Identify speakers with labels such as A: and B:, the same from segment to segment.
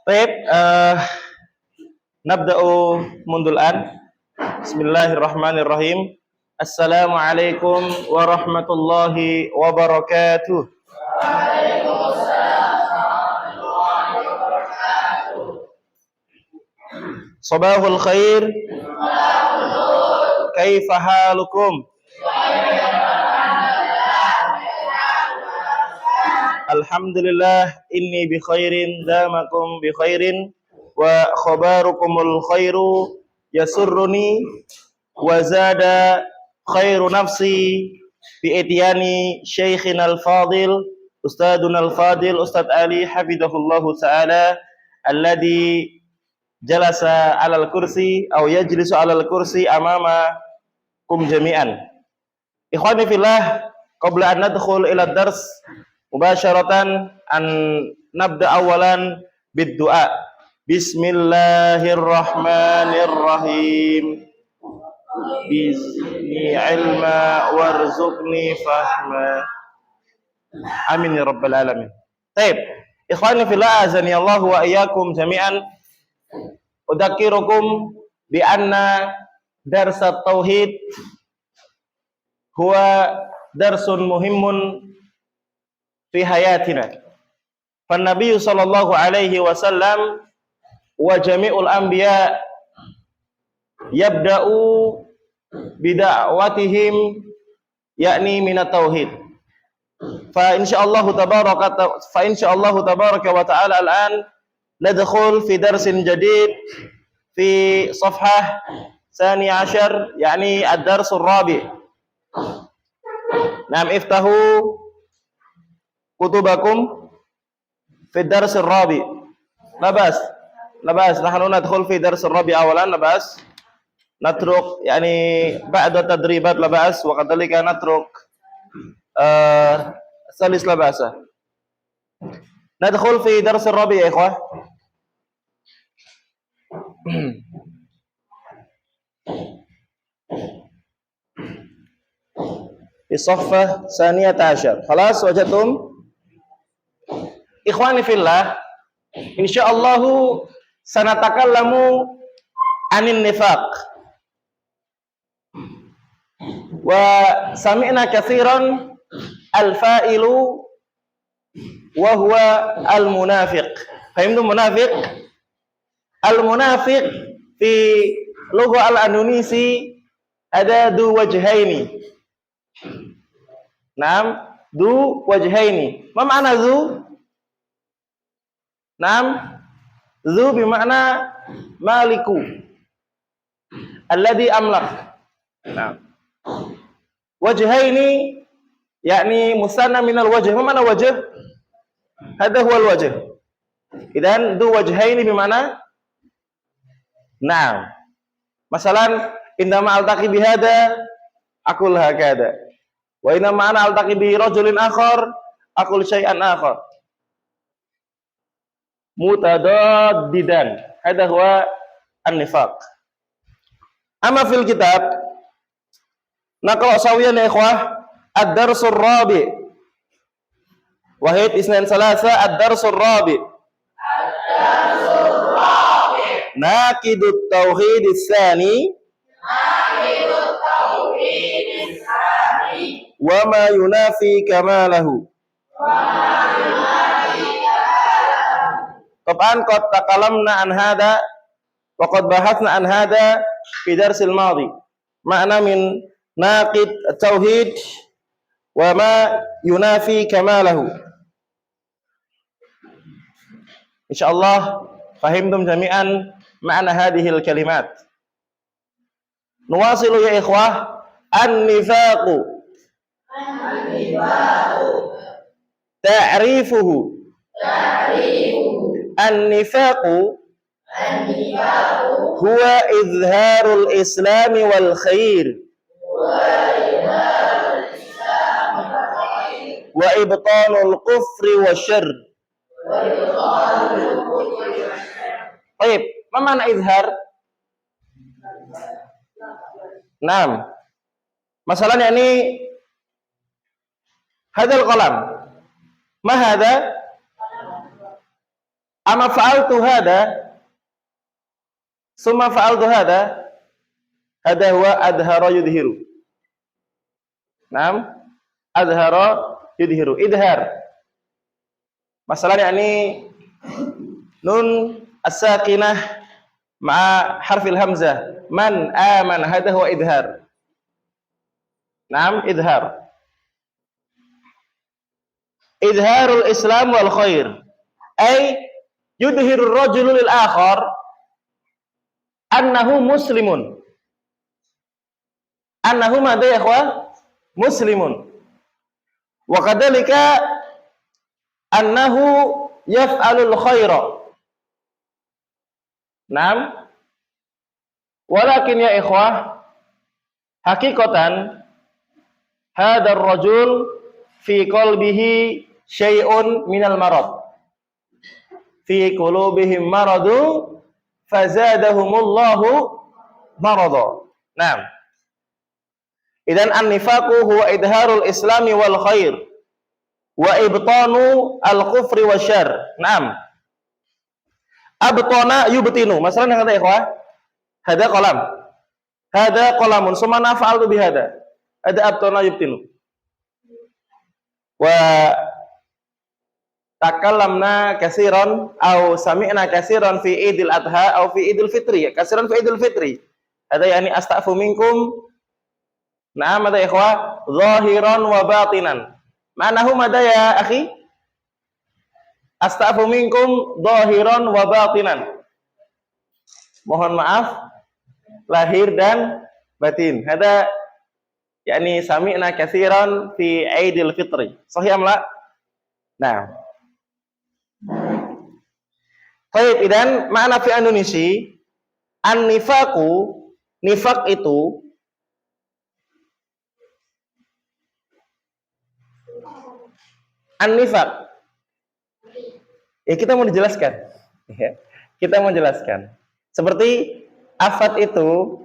A: Baik, nabda'u mundul an. Bismillahirrahmanirrahim. Assalamualaikum warahmatullahi wabarakatuh. Sabahul khair. Kaifa halukum? Alhamdulillah inni bi khairin damakum bi khairin wa khabarukumul khairu yasurruni wa zada khairu nafsi bi ityani syaikhina al-fadil ustaduna al-fadil Ustadz Ali hafidhahullahu ta'ala alladhi jalasa 'alal kursi aw yajlisu 'alal kursi amama kum jami'an. Ikhwani fillah, qabla an nadkhul ila ad-dars mubasharatan an nabda awalan bid-du'a. Bismillahirrahmanirrahim. Bizni ilma warzuqni fahma. Amin ya rabbal alamin. Baik, ikhwani fillah, azani Allah wa iyyakum jami'an. Udzakirukum bi anna dars at-tauhid huwa darsun muhimmun fi hayatina. Fan Nabi sallallahu alaihi wasallam wa jami'ul anbiya yabda'u bida'watihim yakni minat tauhid. Fa insyaallah tabaraka wa ta'ala al'an nadkhul fi darsin jadid fi safhah tsani 'ashar yakni ad-darsul rabi'. Naam, iftahu kutubakum fi dars ar-rabi. Labas nahnu nadkhul fi dars ar-rabi awalan. Labas natruk yani ba'da tadribat. Labas wa kadhalika natruk salis. Labasa nadkhul fi dars ar-rabi ya ikhwah. Di safhah tsaniyata 'ashar. Khalas wajadtum? Ikhwani fillah, insyaallah sanatakallamu anin nifaq. Wa sami'na katsiran al-fa'ilu wa huwa al-munafiq. Fahimtum munafiq? Al-munafiq fi lugha al-Indonesi ada du wajhaini. Naam, du wajhaini. Ma ma'na du? Naam, zu bermakna maliku alladhi amlak. Naam. Wajhaini yakni musanna min al-wajh. Ma mana wajh? Hadha huwa al-wajh. Idan du wajhaini bermakna naam. Masalan, indama altaqi bihada aqul hakada. Wa inna ma'ana altaqi bi rajulin akhar aqul syai'an akhar. Mutadaddidan. Hadha huwa an-nifaq. Amma fil kitab naqra sawiyan ya ikhwah ad-darsul rabi'. Wahid isnan salasa ad-darsul rabi'. Ad-darsul rabi'. Naqidut tauhid ats-tsani. Naqidut tauhid ats-tsani. Wa ma yunafi kamalahu. Taban qad takalamna an hada wa qad bahathna an hada fi darsil madi. Ma'na min naqid at-tauhid wa ma yunafi kamalahu. Insyaallah fahimtum jami'an ma'na hadhihi al-kalimat. Nuwasilu ya ikhwah. An-nifaqu ta'rifuhu. An-nifaqu huwa izharul islami wal khair wa ibtanul kufri wasyarr. Baik, apa makna izhar? Naam. Masalahnya ini hadal qalam. Ma hadha? Ama fa'altu hada, summa fa'altu hada, hada huwa adhara yudhiru. Naam, adhara yudhiru, idhar. Masalahnya ini nun as-sakinah ma'a harfil hamzah. Man aman, hada huwa idhar. Naam, idhar. Idharul Islam wal khair. Ay yudhirur rajulu lil akhar annahu muslimun. Annahu madha ya ikhwah? Muslimun. Wa kadzalika annahu yaf'alul khaira. Naam. Walakin ya ikhwah, hakikatan hadar rajul fi qalbihi syai'un minal marad. Fi qulubihim maradu fazadahumullahu marada. Naam. Idan an-nifaqu huwa idharul islami wal khair wa ibtanu al-kufri wasyarr. Naam. Abtana yubtinu. Masalah yang kata ikhwah, hada qalam. Hada qalamun summa nafa'altu bihada. Ada abtana yubtinu. Wa takallamna katsiran aw sami'na katsiran fi Idul Adha aw fi Idul Fitri. Katsiran fi Idul Fitri. Hada yani astaghfu minkum. Na'am ada ikhwah, zahiran wa batinan. Ma'nahu madha ya akhi? Astaghfu minkum zahiran wa batinan. Mohon maaf lahir dan batin. Hada yakni sami'na katsiran fi Idul Fitri. Sahih am la? Nah. Baik, idan makna fi Indonesia an-nifaqu, nifaq itu an-nifaq. Ya kita mau dijelaskan. Ya. Kita mau jelaskan. Seperti afat itu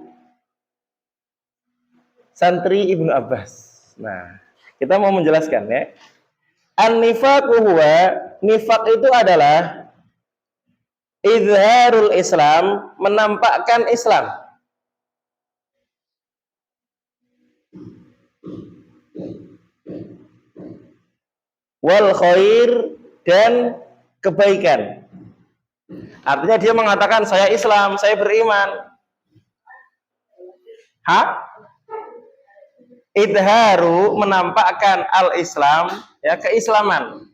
A: santri Ibnu Abbas. Nah, kita mau menjelaskan ya. An-nifaqu huwa, nifaq itu adalah izharul Islam, menampakkan Islam. Wal khair, dan kebaikan. Artinya dia mengatakan saya Islam, saya beriman. Idharu, menampakkan al-Islam, ya, keislaman.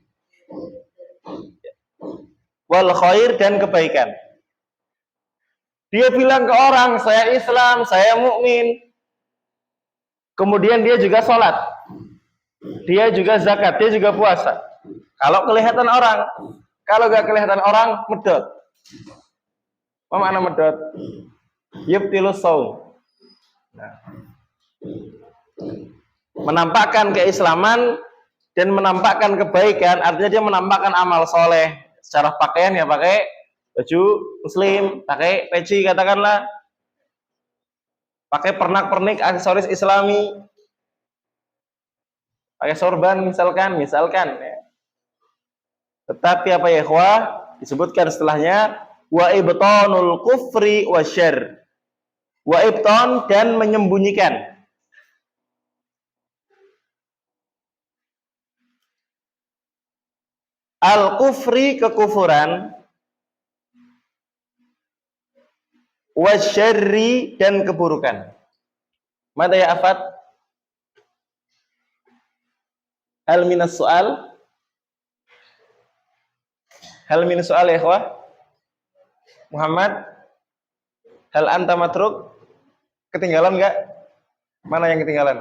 A: Wal khair, dan kebaikan. Dia bilang ke orang, saya Islam, saya mukmin. Kemudian dia juga sholat, dia juga zakat, dia juga puasa. Kalau kelihatan orang, kalau gak kelihatan orang, medot. Apa makna medot? Yubtilus shaum. Nah. Menampakkan keislaman dan menampakkan kebaikan, artinya dia menampakkan amal soleh. Secara pakaian ya pakai baju muslim, pakai peci katakanlah, pakai pernak-pernik aksesoris islami, pakai sorban misalkan ya. Tetapi apa ya ikhwah, disebutkan setelahnya wa ibtanul kufri wasyarr. Wa ibtan, dan menyembunyikan. Al-kufri, kekufuran, wasyarri, dan keburukan. Mada ya afat? Hal minas soal? Hal minas soal ya ikhwah? Muhammad? Hal anta matruk? Ketinggalan enggak? Mana yang ketinggalan?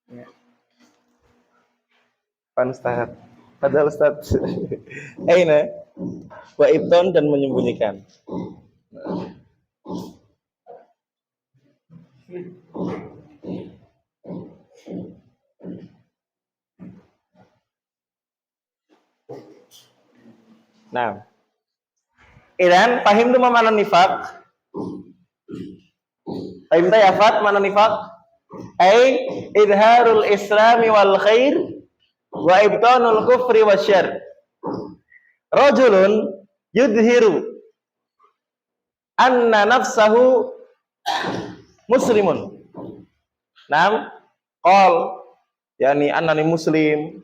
A: Ya. Pan Ustaz. Padahal Ustaz. Aina wa ibton, dan menyembunyikan. Nah, idan pahim tu mana nifaq? Pahim tak ya Fat mana nifaq? Ai idharul islami wal khair wa ibtanul kufri wasyarr. rajulun yudhiru anna nafsahu muslimun. Naam, qal yani annani muslim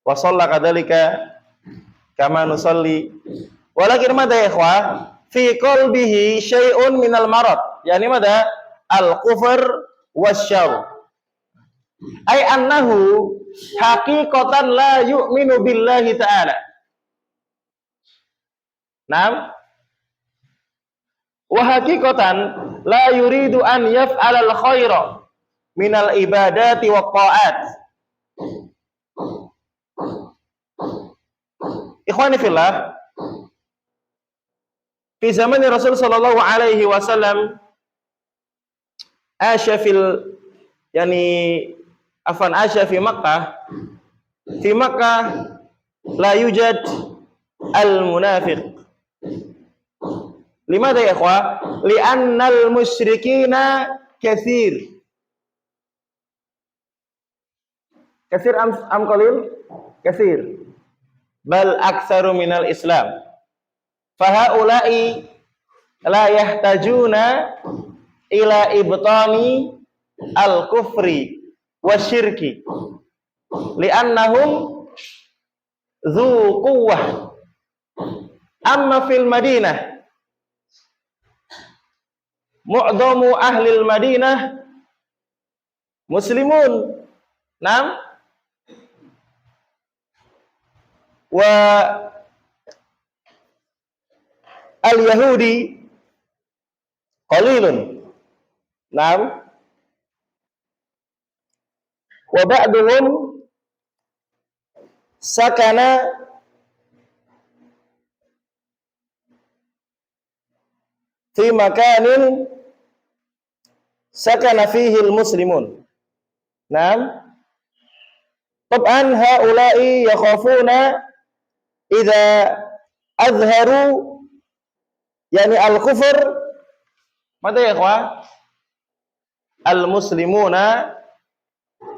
A: wa shalla kadzalika kama nusalli. Walakin madha ya ikhwah fi qalbihi syai'un minal marad. Yani madha al-kufr wasyarr. Ay annahu haqiqatan la yu'minu billahi ta'ala. Naam. Wa haqiqatan la yuridu an yaf'ala al-khaira minal ibadati wa ta'at. Ikhwani fillah, fi zaman Rasul sallallahu alaihi wasallam asya fil yani asya fi Makkah. Fi Makkah la yujad al-munafiq. Limadha ya ikhwah? Li'annal musyrikina katsir. Katsir am qalil? Katsir. Bal aktsaru minal Islam. Fahaula'i la yahtajuna ila ibtani al-kufri wasyirki li'annahum dzu quwwah. Amma fil Madinah mu'dhamu ahlil Madinah muslimun. Naam. Wa al-yahudi qalilun. Naam. Wa ba'duhum sakana fi makanin sakana fihi al-muslimun. Naam. Tab'an haula'i yakhafuna idza azharu yani al-kufr. Mata ya ikhwah? Al-muslimuna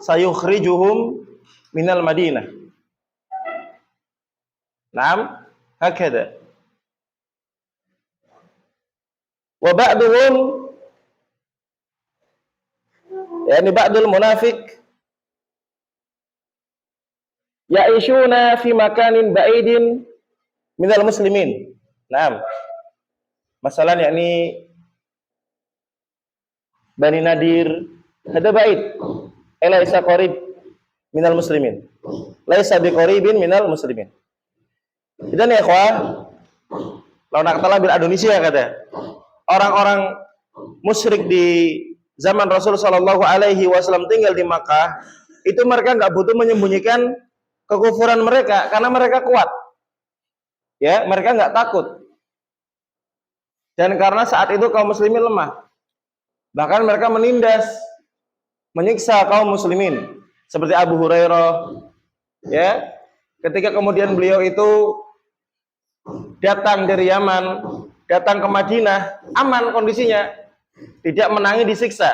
A: sayukhrijuhum minal Madinah. Naam, hakada. Wa ba'duhum yani ba'dul munafiq ya'ishuna fi makanin ba'idin minal muslimin. Naam. Masalan yakni Bani Nadir hada ba'id. Laisa qarib minal muslimin. Laisa biqaribin minal muslimin. Idan ya ikhwah, law naqtala bil Indonesia kata. Orang-orang musyrik di zaman Rasul sallallahu alaihi wasallam tinggal di Makkah, itu mereka enggak butuh menyembunyikan kekufuran mereka karena mereka kuat. Ya, mereka enggak takut. Dan karena saat itu kaum muslimin lemah. Bahkan mereka menindas, menyiksa kaum muslimin seperti Abu Hurairah, ya, ketika kemudian beliau itu datang dari Yaman, datang ke Madinah, aman kondisinya, tidak menangi disiksa.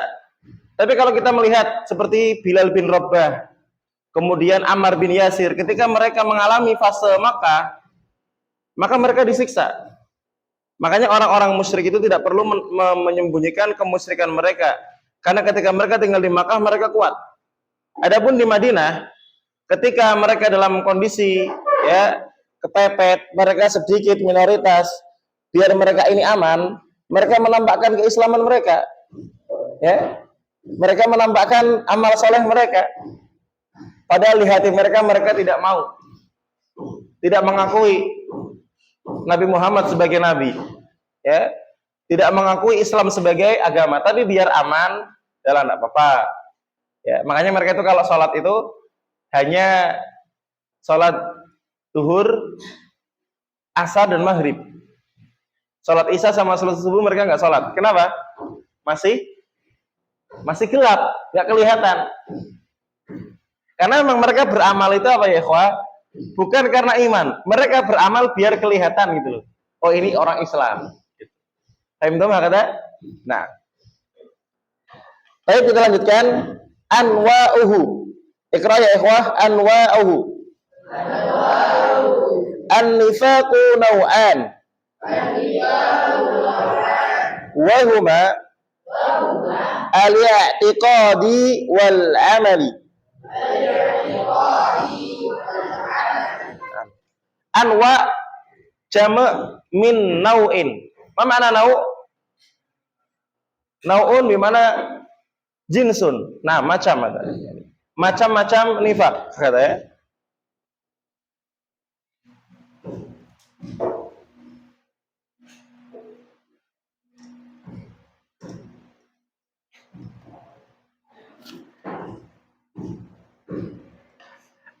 A: Tapi kalau kita melihat seperti Bilal bin Rabah, kemudian Ammar bin Yasir, ketika mereka mengalami fase Makkah, maka mereka disiksa. Makanya orang-orang musyrik itu tidak perlu menyembunyikan kemusyrikan mereka. Karena ketika mereka tinggal di Makkah, mereka kuat. Adapun di Madinah, ketika mereka dalam kondisi ya kepepet, mereka sedikit minoritas, biar mereka ini aman, mereka menampakkan keislaman mereka. Ya. Mereka menampakkan amal soleh mereka. Padahal di hati mereka, mereka tidak mau. Tidak mengakui Nabi Muhammad sebagai nabi, ya, tidak mengakui Islam sebagai agama, tapi biar aman, jalan tidak apa-apa. Ya, makanya mereka itu kalau sholat itu hanya sholat zuhur, asar dan maghrib. Sholat isya sama sholat subuh mereka nggak sholat. Kenapa? Masih gelap, nggak kelihatan. Karena memang mereka beramal itu apa ya, ikhwah? Bukan karena iman, mereka beramal biar kelihatan gitu loh. Oh ini orang Islam. Paham itu kata? Nah, baik kita lanjutkan. Anwa'uhu. Iqra ya ikhwah, anwa'uhu. An-nifaqu naw'an. Wa huma al-i'tiqadi wal 'amali. Anwa jama' min nau'in. Apa makna nau'? Nau'un bimana jinsun. Nah, macam ada. Macam-macam nifak kata ya.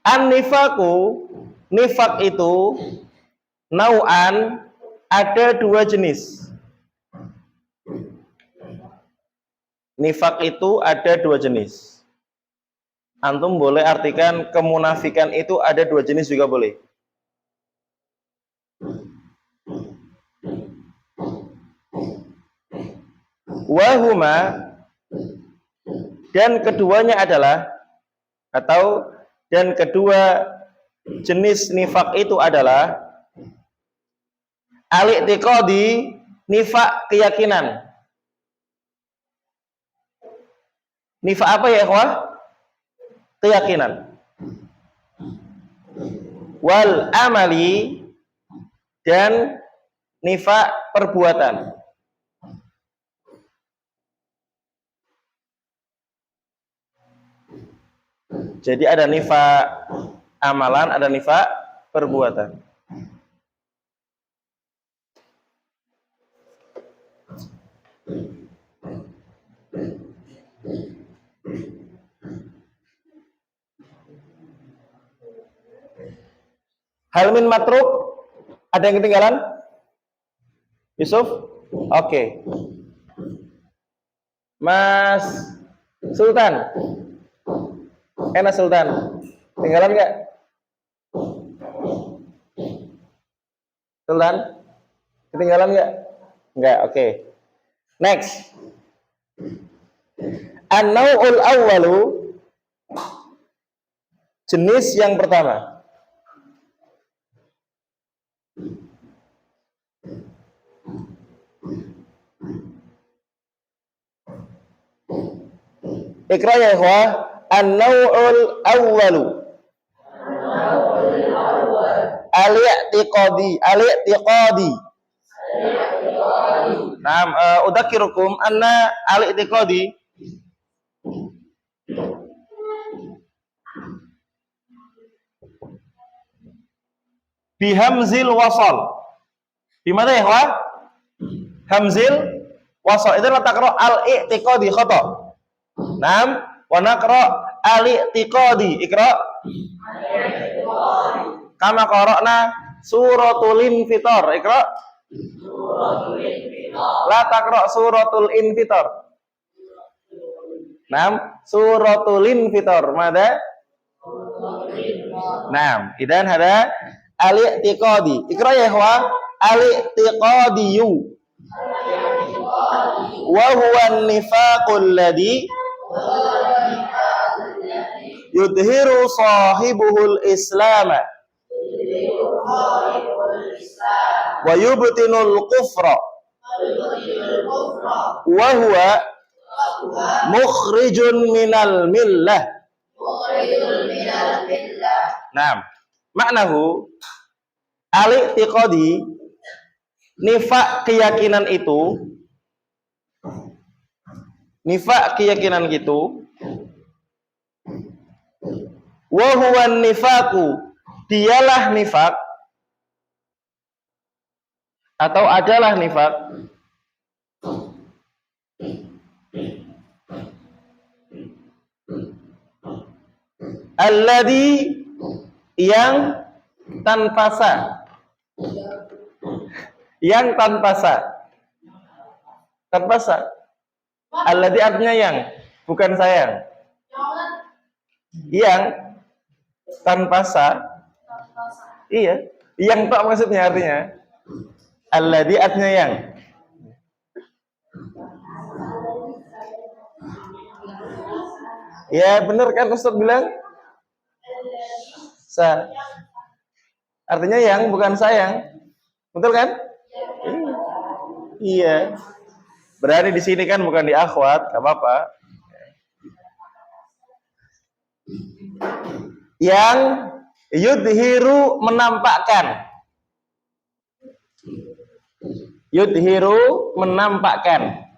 A: An-nifaku, nifak itu nau'an, ada dua jenis. Nifak itu ada dua jenis. Antum boleh artikan kemunafikan itu ada dua jenis juga boleh. Wahuma, dan keduanya adalah, atau dan kedua jenis nifak itu adalah al-i'tiqadi, nifak keyakinan. Nifak apa ya ikhwah? Keyakinan. Wal amali, dan nifak perbuatan. Jadi ada nifak amalan, ada nifak perbuatan. Hal min matruk, ada yang ketinggalan? Yusuf? Oke. Mas Sultan. Enak Sultan. Ketinggalan nggak? Sultan? Ketinggalan nggak? Nggak, oke. Next. An-naw'ul awwalu, jenis yang pertama. Ikra ya ikhwah. An-naw'ul awwalu al-i'tiqadi. Al-i'tiqadi. Naam, udzakirukum anna al-i'tiqadi bihamzil wasal. Di mana ya ikhwah? Hamzil wasal. Itu letak al-i'tiqadi khata. Naam, wa naqra al-i'tiqadi. Ikra. Kama qara'na suratul infitar. Ikra. La taqra suratul infitar. Naam, suratul infitar. Mada? Naam, idan hada al-i'tiqadi. Ikra ya ikhwah. Al-i'tiqadiyu. Wa huwa an-nifaqul ladzi yudhiru sahibuhul islam wa yubtinul kufra wa huwa mukhrijun minal millah. Naam, maknahu al-i'tiqadi, nifak keyakinan itu, nifak keyakinan gitu, wa huwa nifaku, dialah nifak atau adalah nifak alladzi, yang tanpa sa, yang tanpa sa, tanpa sa. Alladzi artinya yang, bukan sayang. Yang tanpa sa. Iya, yang tak maksudnya artinya. Alladzi artinya yang. Ya benar kan Ustaz bilang? Sa. Artinya yang bukan sayang. Betul kan? Iya. Berarti di sini kan bukan di akhwat, enggak apa-apa. Yang yudhiru menampakkan. Yudhiru menampakkan.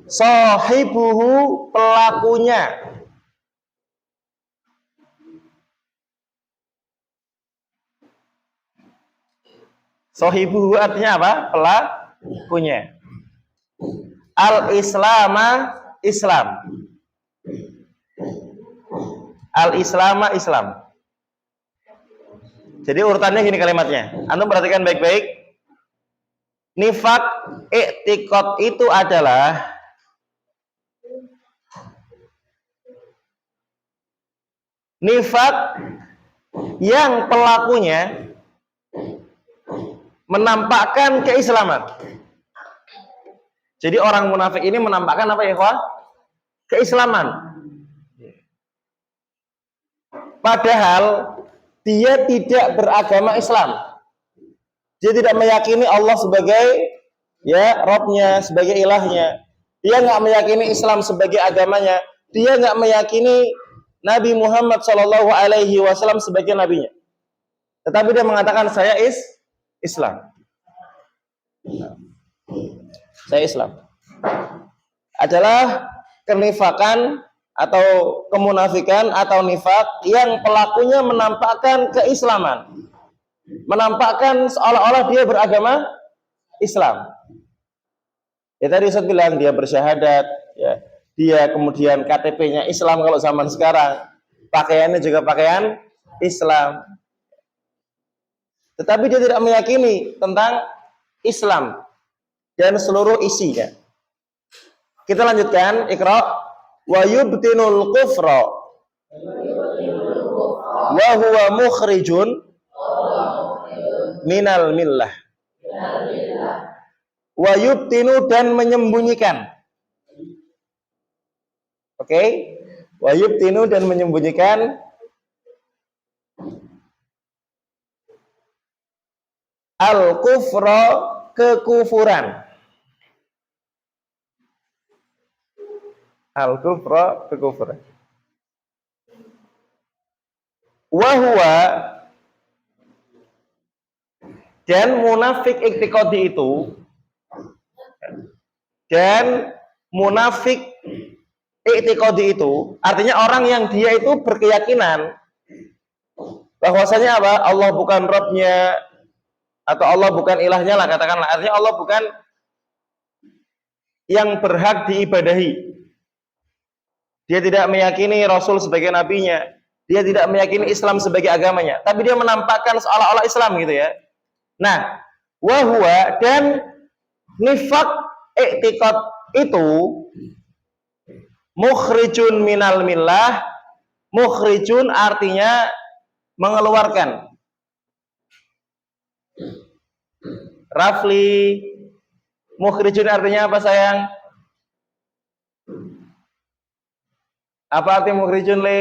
A: Sahibuhu pelakunya. Sahibuhu artinya apa? Pelakunya. Al-Islama Islam. Al-Islama Islam. Jadi urutannya gini kalimatnya. Antum perhatikan baik-baik. Nifak i'tiqad itu adalah nifak yang pelakunya menampakkan keislaman. Jadi orang munafik ini menampakkan apa ya, ikhwah? Keislaman. Padahal dia tidak beragama Islam. Dia tidak meyakini Allah sebagai ya Rabbnya, sebagai ilahnya. Dia nggak meyakini Islam sebagai agamanya. Dia nggak meyakini Nabi Muhammad SAW sebagai nabinya. Tetapi dia mengatakan saya Islam. Saya Islam. Adalah kenifakan atau kemunafikan atau nifak yang pelakunya menampakkan keislaman. Menampakkan seolah-olah dia beragama Islam. Ya tadi Ustaz bilang dia bersyahadat, ya. Dia kemudian KTP-nya Islam kalau zaman sekarang. Pakaiannya juga pakaian Islam. Tetapi dia tidak meyakini tentang Islam dan seluruh isinya. Kita lanjutkan, Iqra. Wa yubtinul kufra wa huwa mukhrijun minal millah. Wa yubtinu dan menyembunyikan. Oke? Wa yubtinu dan menyembunyikan al-kufra kekufuran. Al-kufra kekufuran. Wa huwa dan munafik i'tiqadi itu dan munafik i'tiqadi itu artinya orang yang dia itu berkeyakinan bahwasanya apa? Allah bukan Rabbnya atau Allah bukan ilahnya lah katakanlah. Artinya Allah bukan yang berhak diibadahi. Dia tidak meyakini Rasul sebagai nabinya. Dia tidak meyakini Islam sebagai agamanya. Tapi dia menampakkan seolah-olah Islam gitu ya. Nah, wahwa dan nifak i'tiqad itu mukhrijun minal millah. Mukhrijun artinya mengeluarkan. Rafli, mukhrijun artinya apa sayang? Apa arti mukhrijun le?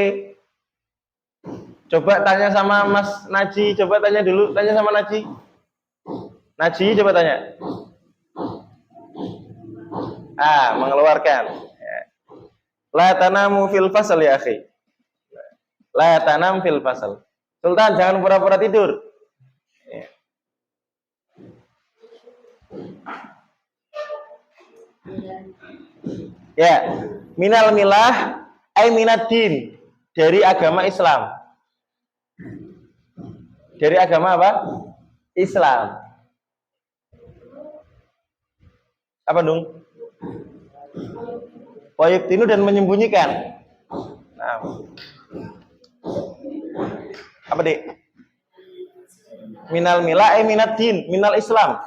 A: Coba tanya sama Mas Naji, coba tanya dulu, tanya sama Naji. Naji coba tanya. Mengeluarkan. La tanamu fil fasal ya akhi. La tanam fil fasal. Sultan jangan pura-pura tidur. Ya, minal milah ay minad din, dari agama Islam. Dari agama apa? Islam. Apa dong? Wayubtinu dan menyembunyikan. Nah. Apa Dik? Minal milah ay minad din, minal Islam.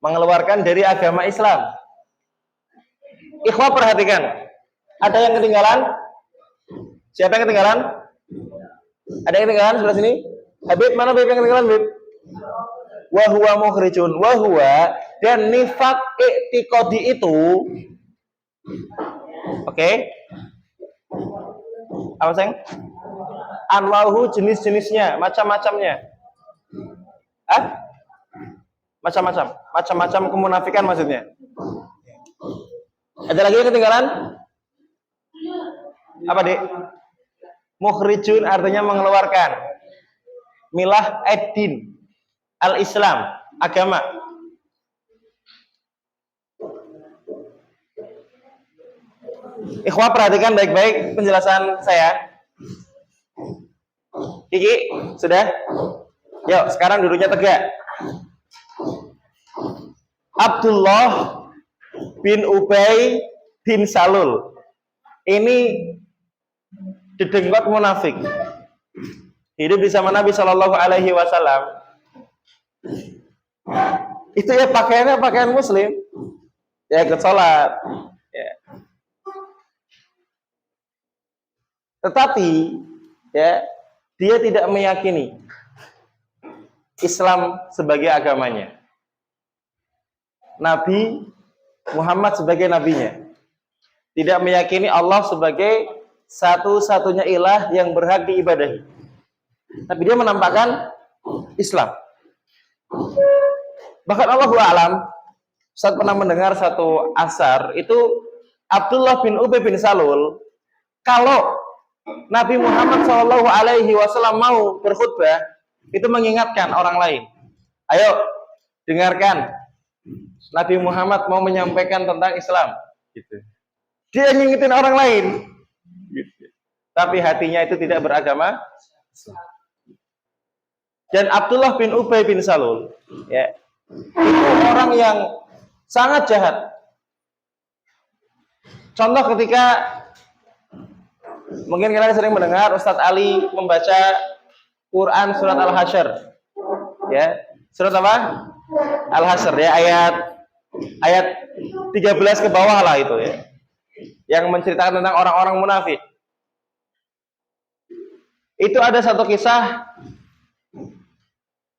A: Mengeluarkan dari agama Islam. Ikhwah perhatikan. Ada yang ketinggalan? Siapa yang ketinggalan? Ada yang ketinggalan sebelah sini? Habib, mana Habib yang ketinggalan, Habib? Wa huwa mukhrijun. Wa huwa dan nifaq i'tiqadi itu. Oke. Apa sayang? Anwa'uhu, jenis-jenisnya, macam-macamnya. Macam-macam. Macam-macam kemunafikan maksudnya. Ada lagi yang ketinggalan? Apa, Dek? Mukhrijun artinya mengeluarkan. Milah ad-din, al-Islam, agama. Ikhwah perhatikan baik-baik penjelasan saya. Kiki, sudah? Yuk, sekarang duduknya tegak. Abdullah bin Ubay bin Salul. Ini didengkot munafik. Hidup bersama Nabi Shallallahu Alaihi Wasallam. Itu ya pakaiannya pakaian Muslim. Ya ikut sholat. Ya. Tetapi ya dia tidak meyakini Islam sebagai agamanya, Nabi Muhammad sebagai nabinya, tidak meyakini Allah sebagai satu-satunya ilah yang berhak diibadahi. Tapi dia menampakkan Islam. Bahkan Allahu a'lam, saat pernah mendengar satu asar, itu Abdullah bin Ubay bin Salul, kalau Nabi Muhammad Shallallahu Alaihi Wasallam mau berkhutbah, itu mengingatkan orang lain. Ayo, dengarkan. Nabi Muhammad mau menyampaikan tentang Islam. Gitu. Dia ngingetin orang lain. Gitu. Tapi hatinya itu tidak beragama. Dan Abdullah bin Ubay bin Salul, ya, itu orang yang sangat jahat. Contoh ketika mungkin kalian sering mendengar Ustadz Ali membaca Quran surat Al-Hasyr. Ya, surat apa? Al-Hasyr ya, ayat 13 ke bawah lah itu ya. Yang menceritakan tentang orang-orang munafik. Itu ada satu kisah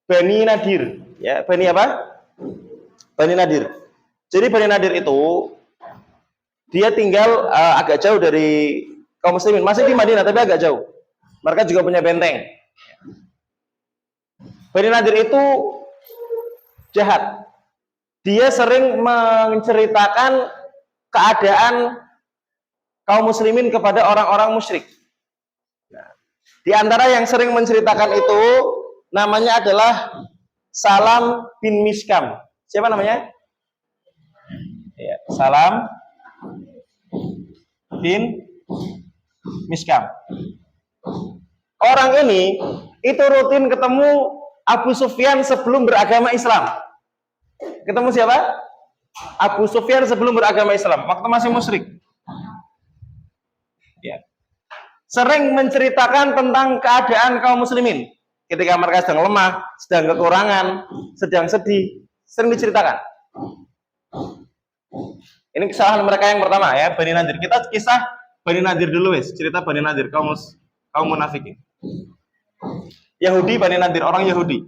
A: Bani Nadir, ya, Bani apa? Bani Nadir. Jadi Bani Nadir itu dia tinggal agak jauh dari kaum muslimin, masih di Madinah tapi agak jauh. Mereka juga punya benteng. Bani Nadir itu jahat. Dia sering menceritakan keadaan kaum muslimin kepada orang-orang musyrik. Nah, di antara yang sering menceritakan itu namanya adalah Salam bin Miskam. Siapa namanya? Ya, Salam bin Miskam. Orang ini itu rutin ketemu Abu Sufyan sebelum beragama Islam. Ketemu siapa? Abu Sufyan sebelum beragama Islam, waktu masih musyrik. Ya. Sering menceritakan tentang keadaan kaum muslimin ketika mereka sedang lemah, sedang kekurangan, sedang sedih, sering diceritakan. Ini kesalahan mereka yang pertama ya, Bani Nadir. Kita kisah Bani Nadir dulu wes, cerita Bani Nadir kaum munafikin. Yahudi Bani Nadir, orang Yahudi.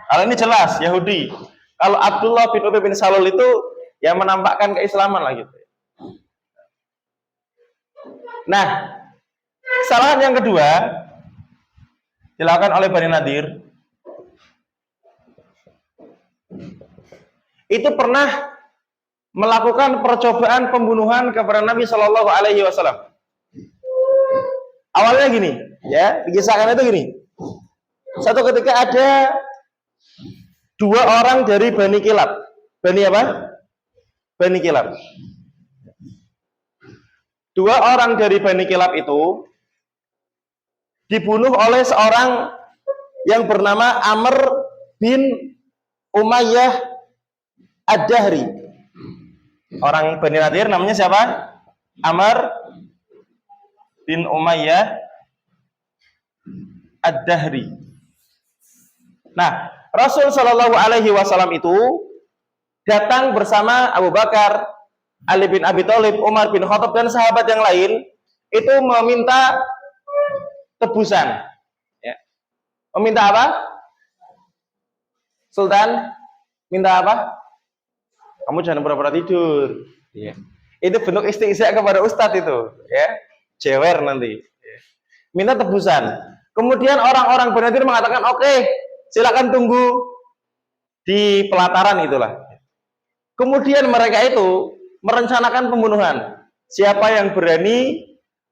A: Kalau ini jelas Yahudi. Kalau Abdullah bin Ubay bin Salul itu yang menampakkan keislaman lah gitu. Nah, kesalahan yang kedua dilakukan oleh Bani Nadir. Itu pernah melakukan percobaan pembunuhan kepada Nabi Shallallahu Alaihi Wasallam. Awalnya gini, ya, dikisahkan itu gini. Satu ketika ada dua orang dari Bani Kilab. Bani apa? Bani Kilab. Dua orang dari Bani Kilab itu dibunuh oleh seorang yang bernama Amr bin Umayyah Ad-Dahri. Orang Bani Nadir namanya siapa? Amr bin Umayyah Ad-Dahri. Nah, Rasul Shallallahu Alaihi Wasallam itu datang bersama Abu Bakar, Ali bin Abi Thalib, Umar bin Khattab dan sahabat yang lain itu meminta tebusan. Ya. Meminta apa? Sultan, minta apa? Kamu jangan pura-pura tidur. Ya. Itu bentuk istighsa kepada ustadz itu. Ya. jewer nanti. Minta tebusan. Kemudian orang-orang benadir mengatakan, oke, silakan tunggu di pelataran itulah. Kemudian mereka itu merencanakan pembunuhan. Siapa yang berani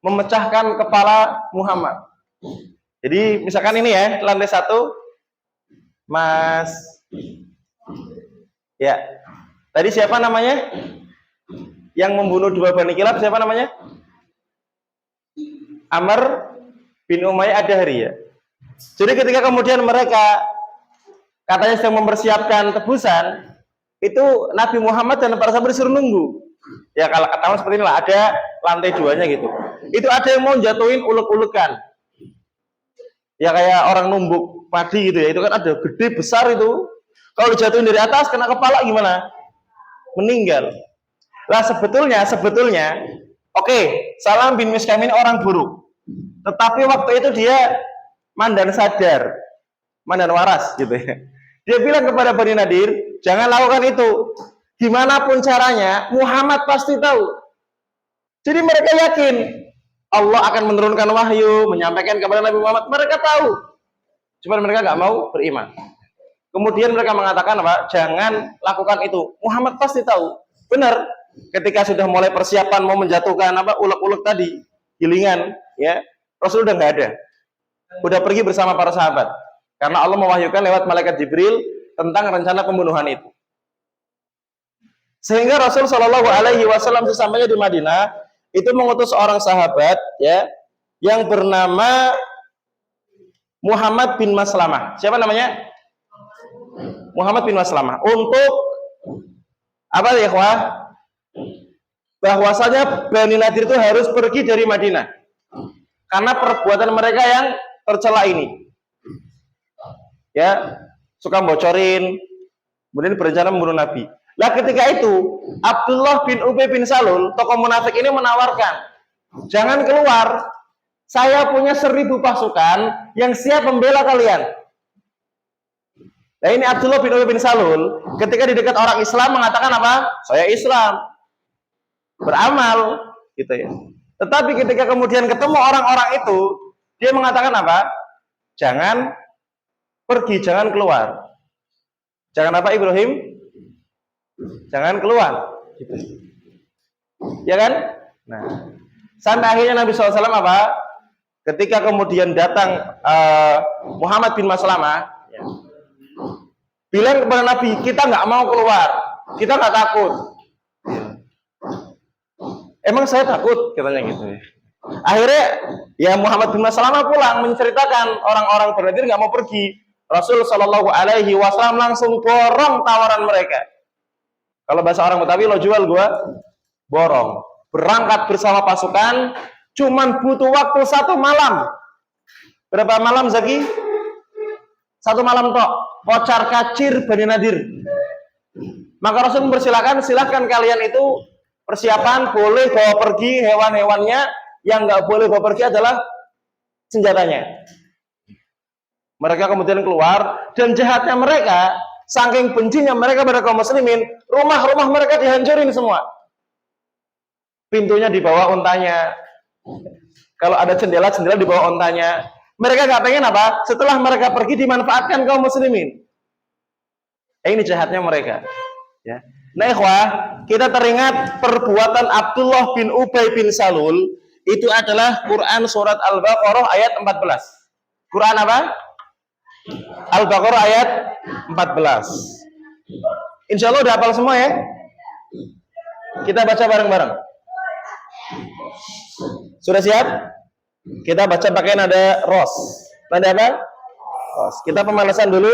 A: memecahkan kepala Muhammad? Jadi misalkan ini ya, lantai 1, Mas. Ya, tadi siapa namanya? Yang membunuh 2 Bani Kilab siapa namanya? Amr bin Umayyah Ad-Dahri ya. Jadi ketika kemudian mereka katanya sedang mempersiapkan tebusan, itu Nabi Muhammad dan para sahabat disuruh nunggu. Ya kalau ketahuan seperti inilah, ada lantai 2-nya gitu. Itu ada yang mau jatuhin ulek-ulekan. Ya kayak orang numbuk padi gitu ya. Itu kan ada gede besar itu. Kalau dijatuhin dari atas kena kepala gimana? Meninggal. Lah sebetulnya oke, Salam bin Miskam ini orang buruk. Tetapi waktu itu dia mandan sadar, mandan waras gitu ya. Dia bilang kepada Bani Nadir, jangan lakukan itu. Gimana pun caranya, Muhammad pasti tahu. Jadi mereka yakin Allah akan menurunkan wahyu, menyampaikan kepada Nabi Muhammad. Mereka tahu. Cuma mereka nggak mau beriman. Kemudian mereka mengatakan apa? Jangan lakukan itu. Muhammad pasti tahu. Benar. Ketika sudah mulai persiapan mau menjatuhkan apa ulek-ulek tadi, gilingan, ya Rasul udah nggak ada. Udah pergi bersama para sahabat. Karena Allah mewahyukan lewat malaikat Jibril tentang rencana pembunuhan itu. Sehingga Rasul Shallallahu Alaihi Wasallam sesampainya di Madinah itu mengutus seorang sahabat ya yang bernama Muhammad bin Maslamah. Siapa namanya? Muhammad bin Maslamah. Untuk apa ya, ikhwah? Bahwasanya Bani Nadir itu harus pergi dari Madinah karena perbuatan mereka yang tercela ini. Ya, suka bocorin, kemudian berencana membunuh Nabi. Lah ketika itu Abdullah bin Ubay bin Salul, tokoh munafik ini menawarkan, jangan keluar, saya punya 1000 pasukan yang siap membela kalian. Nah ini Abdullah bin Ubay bin Salul, ketika di dekat orang Islam mengatakan apa? Saya Islam, beramal, gitu ya. Tetapi ketika kemudian ketemu orang-orang itu, dia mengatakan apa? Jangan pergi, jangan keluar. Jangan apa Ibrahim? Jangan keluar, gitu. Ya kan? Nah, sampai akhirnya Nabi SAW apa? Ketika kemudian datang Muhammad bin Maslamah, ya, bilang kepada Nabi, kita nggak mau keluar, kita nggak takut. Emang saya takut, katanya gitu ya. Akhirnya ya Muhammad bin Maslamah pulang menceritakan orang-orang Bani Nadir nggak mau pergi. Rasul Shallallahu Alaihi Wasallam langsung borong tawaran mereka. Kalau bahasa orang Betawi, lo jual gua borong. Berangkat bersama pasukan, cuman butuh waktu 1 malam. Berapa malam Zaki? 1 malam tok. Kocar kacir Bani Nadir. Maka Rasul mempersilahkan, silahkan kalian itu persiapan, boleh bawa pergi hewan-hewannya, yang nggak boleh bawa pergi adalah senjatanya. Mereka kemudian keluar, dan jahatnya mereka, saking bencinya mereka pada kaum muslimin, rumah-rumah mereka dihancurin semua. Pintunya di bawah untanya. Kalau ada jendela di bawah untanya. Mereka nggak pengen apa? Setelah mereka pergi dimanfaatkan kaum muslimin. Ini jahatnya mereka. Ya. Nah, ikhwah, kita teringat perbuatan Abdullah bin Ubay bin Salul itu adalah Quran surat Al-Baqarah ayat 14. Quran apa? Al-Baqarah ayat 14. Insya Allah udah hafal semua ya. Kita baca bareng-bareng. Sudah siap? Kita baca pakai nada ros. Nada apa? Ros. Kita pemanasan dulu.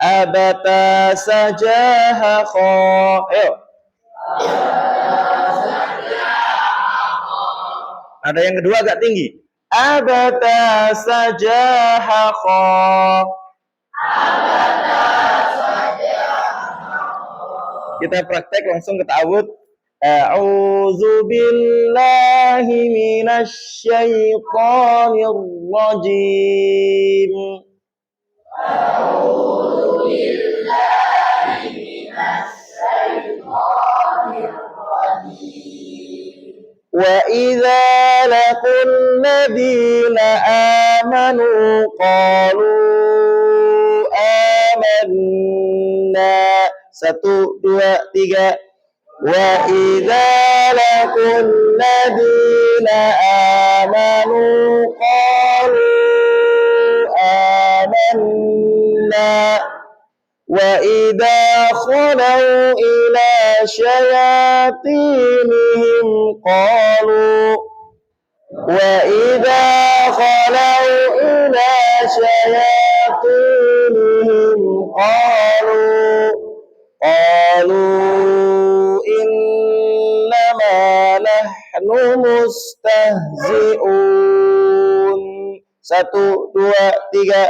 A: Abata sajaha kho. Ayo. Ada yang kedua agak tinggi. Abata sajaha kho. Kita praktek langsung ke ta'awud. A'udzu billahi minasy syaithanir rajim. A'udzu billahi minasy syaithanir rajim. وإذا لقوا الذين آمنوا قالوا آمنا. 1, 2, 3. وإذا لقوا الذين آمنوا قالوا آمنا. وإذا خلوا إلى شياطينهم قالوا إنما نحن مستهزئون. 1, 2, 3.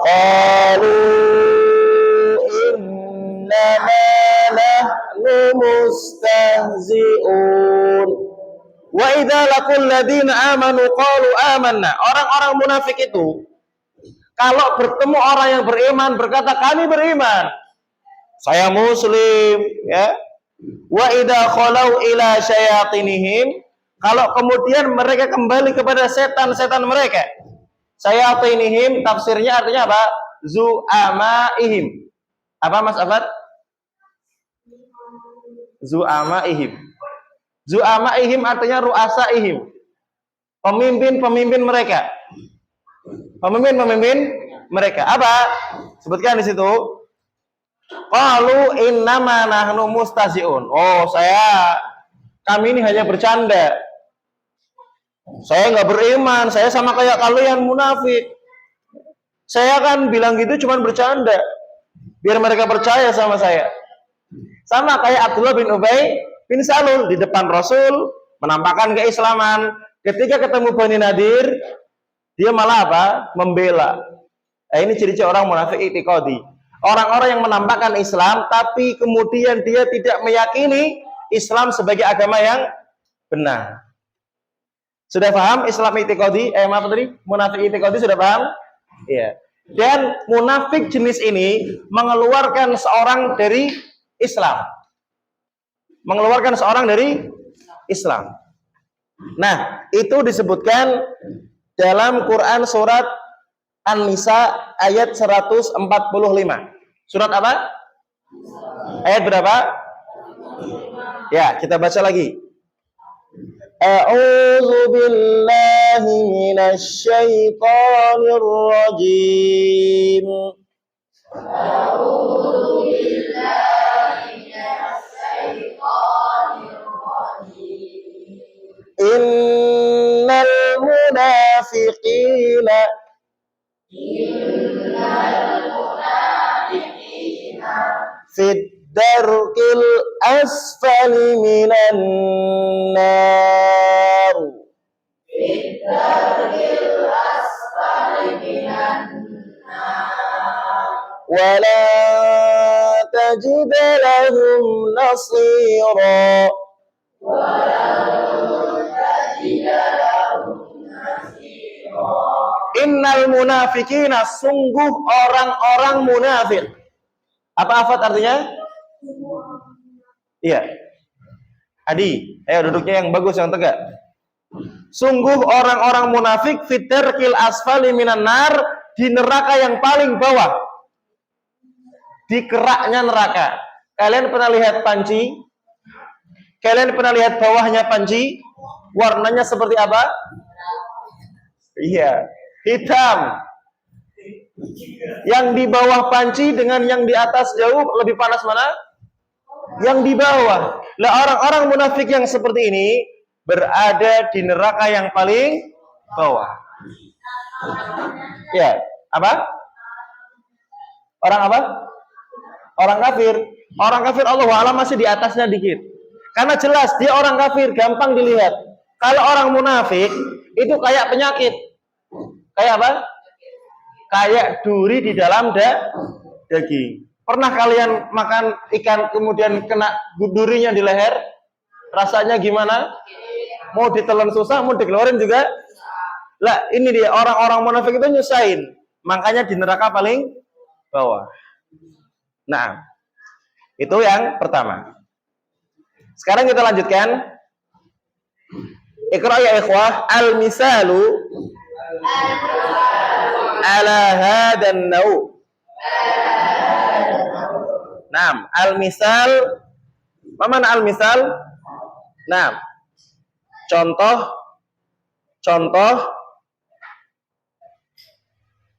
A: قالوا إنما نحن mustahzi'un. Wa idza laqul ladzina amanu qalu amanna. Orang-orang munafik itu kalau bertemu orang yang beriman berkata kami beriman. Saya muslim, ya. Wa idza khalau ila syayatinihim, kalau kemudian mereka kembali kepada setan-setan mereka. Syayatinihim tafsirnya artinya apa? Zu'amaihim. Apa Mas Afad? Zu'amaihim. Zu'amaihim artinya ru'asaihim. Pemimpin-pemimpin mereka. Pemimpin-pemimpin mereka. Apa? Sebutkan di situ. Qalu innama nahnu mustazi'un. Oh, kami ini hanya bercanda. Saya nggak beriman, saya sama kayak kalian munafik. Saya kan bilang gitu cuman bercanda. Biar mereka percaya sama saya. Sama kayak Abdullah bin Ubay bin Salul di depan Rasul menampakkan keislaman. Ketika ketemu Bani Nadir, dia malah apa? Membela. Ini ciri-ciri orang munafik i'tiqadi. Orang-orang yang menampakkan Islam tapi kemudian dia tidak meyakini Islam sebagai agama yang benar. Sudah paham Islam i'tiqadi? Maaf tadi, munafik i'tiqadi sudah paham? Iya. Dan munafik jenis ini mengeluarkan seorang dari Islam. Mengeluarkan seorang dari Islam. Nah, itu disebutkan dalam Quran surat An-Nisa ayat 145. Surat apa? Ayat berapa? Ya, kita baca lagi. A'udzu billahi minasy syaithanir rajim. A'udzu billahi minasy syaithanir rajim. Innal munafiqina fid darkil asfali minan nar. Fid darkil asfali minan nar. Wala tajid lahum nasira. Innal munafikina, sungguh orang-orang munafik. Apa afat artinya? Iya. Adi, ayo duduknya yang bagus, yang tegak. Sungguh orang-orang munafik fitarkil asfali minan nar, di neraka yang paling bawah. Di keraknya neraka. Kalian pernah lihat panci? Kalian pernah lihat bawahnya panci? Warnanya seperti apa? Iya, hitam. Yang di bawah panci dengan yang di atas jauh lebih panas mana? Yang di bawah. Lah orang-orang munafik yang seperti ini berada di neraka yang paling bawah. Ya, apa? Orang apa? Orang kafir. Orang kafir Allah Alam masih di atasnya dikit. Karena jelas dia orang kafir, gampang dilihat. Kalau orang munafik itu kayak penyakit. Kayak apa? Kayak duri di dalam daging. Pernah kalian makan ikan kemudian kena durinya di leher? Rasanya gimana? Mau ditelan susah, mau dikeluarin juga? Lah, ini dia orang-orang munafik itu nyusahin. Makanya di neraka paling bawah. Nah, itu yang pertama. Sekarang kita lanjutkan. Iqra ya ikhwah. Al-misalu ala hadan naw. Naam, al-misal. Mana al-misal? Naam. Contoh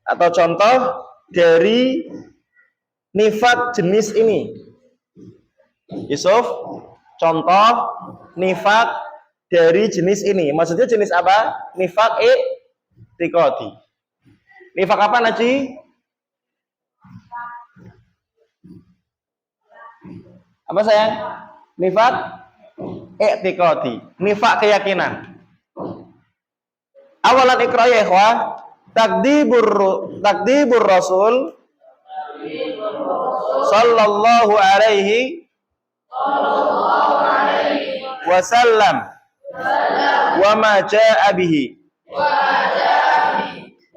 A: atau contoh dari nifat jenis ini. Yusuf, contoh nifat dari jenis ini. Maksudnya jenis apa? Nifak i'tiqadi. Nifak apa, Naji? Apa sayang? Nifak i'tiqadi. Nifak keyakinan. Awalan ikra ya ikhwah. Takdibur Rasul sallallahu alaihi wasallam wa ma jaa bihi.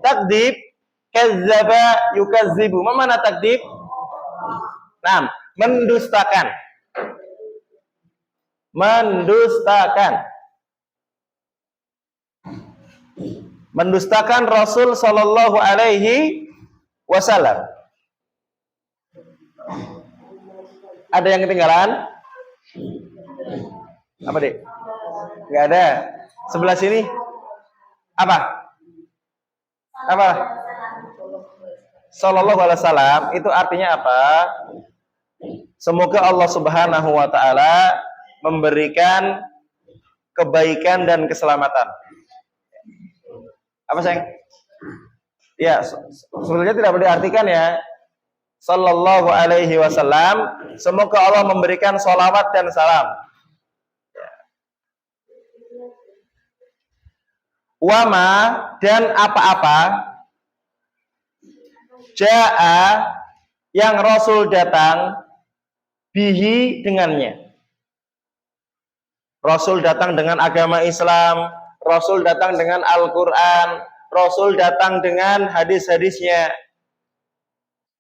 A: Takdib kazzaba yukazzibu. Apa makna takdib? Naam, mendustakan. Mendustakan Rasul sallallahu alaihi wasallam. Ada yang ketinggalan? Apa, Dek? Enggak ada. Sebelah sini. Apa? Sallallahu alaihi wasallam itu artinya apa? Semoga Allah Subhanahu wa taala memberikan kebaikan dan keselamatan. Apa sayang? Ya, sebenarnya tidak boleh diartikan ya. Sallallahu alaihi wasallam, semoga Allah memberikan sholawat dan salam. Wama dan apa-apa jaa yang Rasul datang bihi dengannya. Rasul datang dengan agama Islam, Rasul datang dengan Al-Quran, Rasul datang dengan hadis-hadisnya.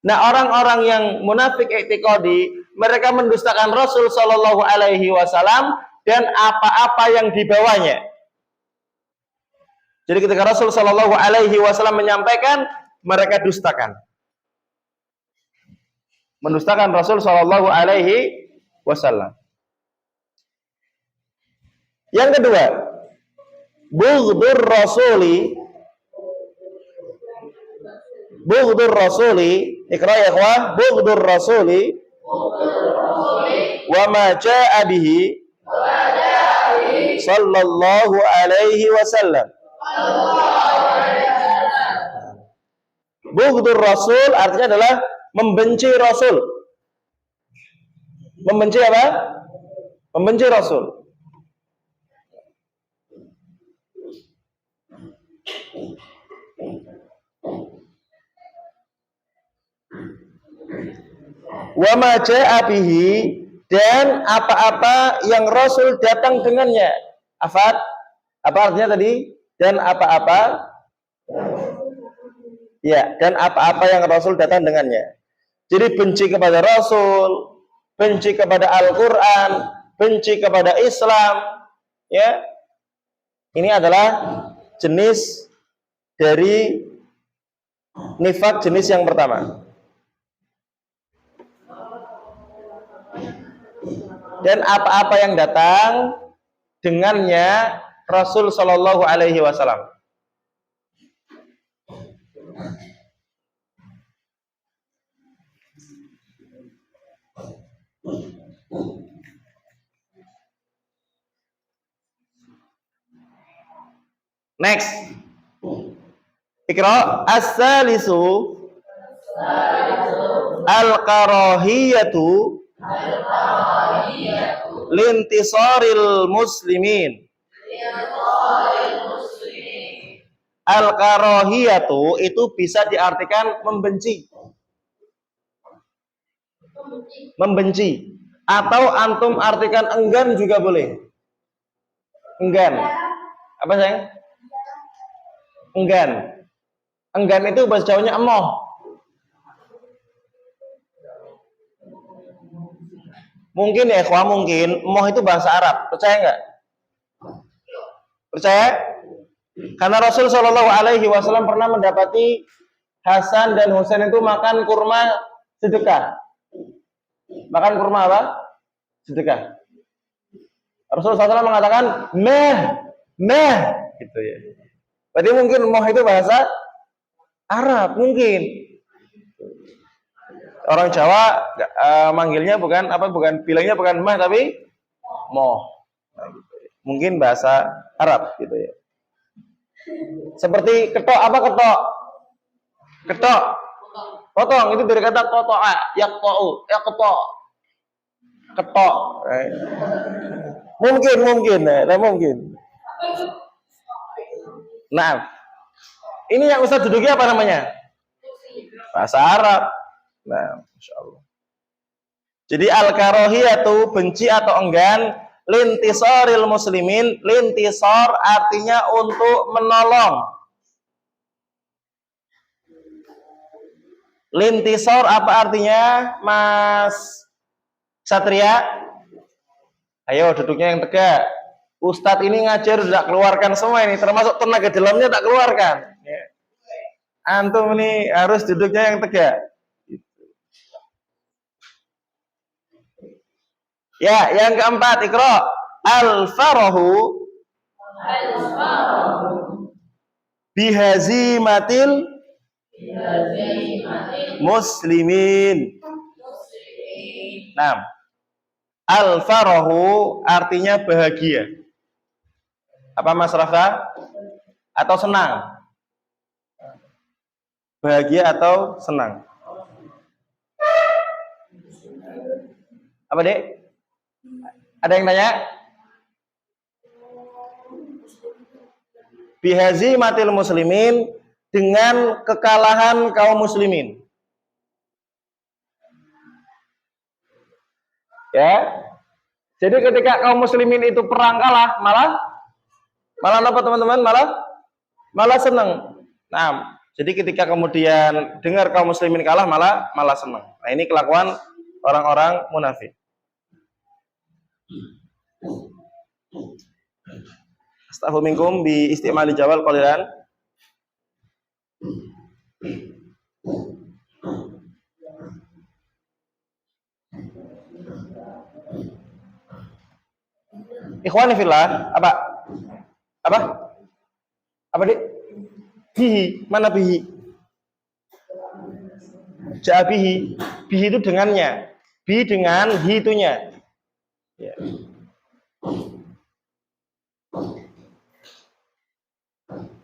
A: Nah, orang-orang yang munafik i'tiqadi, mereka mendustakan Rasul sallallahu alaihi wasallam dan apa-apa yang dibawanya. Jadi ketika Rasul sallallahu alaihi wasallam menyampaikan, mereka dustakan. Mendustakan Rasul sallallahu alaihi wasallam. Yang kedua, Bughdur rasuli, ikra ya ikhwah, bughdur rasuli wa ma jaa bihi sallallahu alaihi wasallam. Bughdur rasul artinya adalah membenci Rasul. Membenci apa? Membenci Rasul. Wa ma jaa bihi, dan apa-apa yang Rasul datang dengannya. Afad, apa artinya tadi? Dan apa-apa? Ya, dan apa-apa yang Rasul datang dengannya. Jadi benci kepada Rasul, benci kepada Al-Quran, benci kepada Islam, ya. Ini adalah jenis dari nifak jenis yang pertama. Dan apa-apa yang datang dengannya Rasul sallallahu alaihi wasallam. Next. Ikra as-salisu al-karahiyatu lintisaril muslimin. Al-karahiyatu itu bisa diartikan membenci. Membenci. Atau antum artikan enggan juga boleh. Enggan. Apa sayang? Enggan. Enggan itu bahasa Jawanya emoh. Mungkin ya ikhwah, mungkin emoh itu bahasa Arab. Percaya enggak? Percaya? Karena Rasul Shallallahu Alaihi Wasallam pernah mendapati Hasan dan Husain itu makan kurma sedekah. Makan kurma apa? Sedekah. Rasul SAW mengatakan meh, gitu ya. Berarti mungkin moh itu bahasa Arab mungkin. Orang Jawa manggilnya bukan bilangnya bukan meh tapi moh. Nah, gitu ya. Mungkin bahasa Arab gitu ya. Seperti ketok, apa ketok? Ketok. Potong, itu dari kata kotoa, yaqta'u, yaqta'. Ketok. Mungkin. Nah, ini yang Ustaz duduki apa namanya? Bahasa Arab. Nah, Masya Allah. Jadi al-karahiyatu, benci atau enggan, lintisaril muslimin, lintisar artinya untuk menolong. Lintisar apa artinya, Mas Satria? Ayo duduknya yang tegak. Ustadz ini ngajar tidak keluarkan semua ini, termasuk tenaga dalamnya tak keluarkan. Antum ini harus duduknya yang tegak. Ya, yang keempat, Iqra. Al-farahu bihazimatil muslimin. Nah, al-farahu artinya bahagia. Apa Mas Rafa? Atau senang? Bahagia atau senang? Apa Dek? Ada yang tanya? Bihazimatil muslimin, dengan kekalahan kaum muslimin. Ya. Jadi ketika kaum muslimin itu perang kalah, malah apa teman-teman? Malah senang. Nah, jadi ketika kemudian dengar kaum muslimin kalah, malah senang. Nah, ini kelakuan orang-orang munafik. Astaghfiru minkum bi istimali jawal qalilan. Ikhwani fillah, apa? Apa Dik? Bihi, mana bihi? Ja bihi. Bihi itu dengannya. Bi dengan hi itunya. Ya.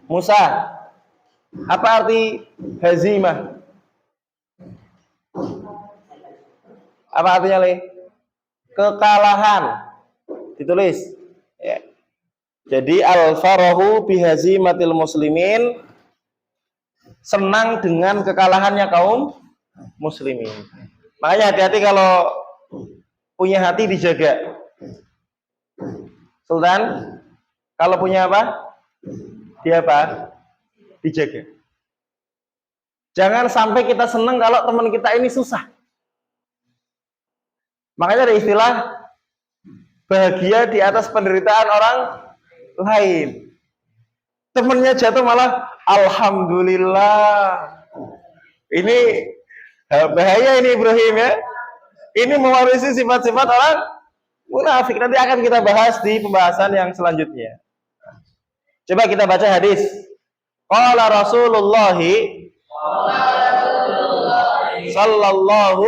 A: Musa. Apa arti hazimah? Apa artinya, Le? Kekalahan. Ditulis. Ya. Jadi al-farahu bihazimatil muslimin, senang dengan kekalahannya kaum muslimin. Makanya hati-hati kalau punya hati dijaga. Sultan, kalau punya apa? Dia apa? Dijaga. Jangan sampai kita senang kalau teman kita ini susah. Makanya ada istilah bahagia di atas penderitaan orang lain. Temennya jatuh malah alhamdulillah. Ini bahaya ini Ibrahim ya. Ini mewarisi sifat-sifat orang munafik. Nanti akan kita bahas di pembahasan yang selanjutnya. Coba kita baca hadis. Qala Rasulullah sallallahu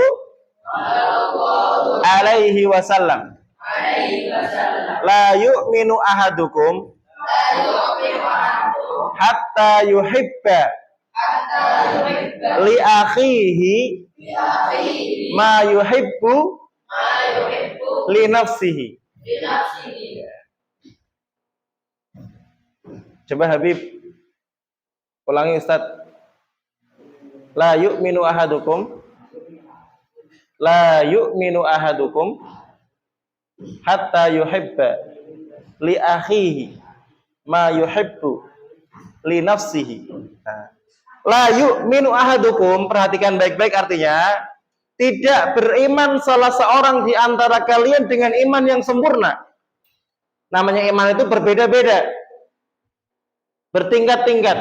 A: alaihi wasallam. La yu'minu ahadukum hatta yuhibba li akhihi ma yuhibbu li nafsihi. Coba Habib ulangi Ustaz. La yu'minu ahadukum hatta yuhibba li akhihi ma yuhibbu li nafsihi. La yu'minu ahadukum, perhatikan baik-baik artinya, tidak beriman salah seorang di antara kalian dengan iman yang sempurna. Namanya iman itu berbeda-beda. Bertingkat-tingkat.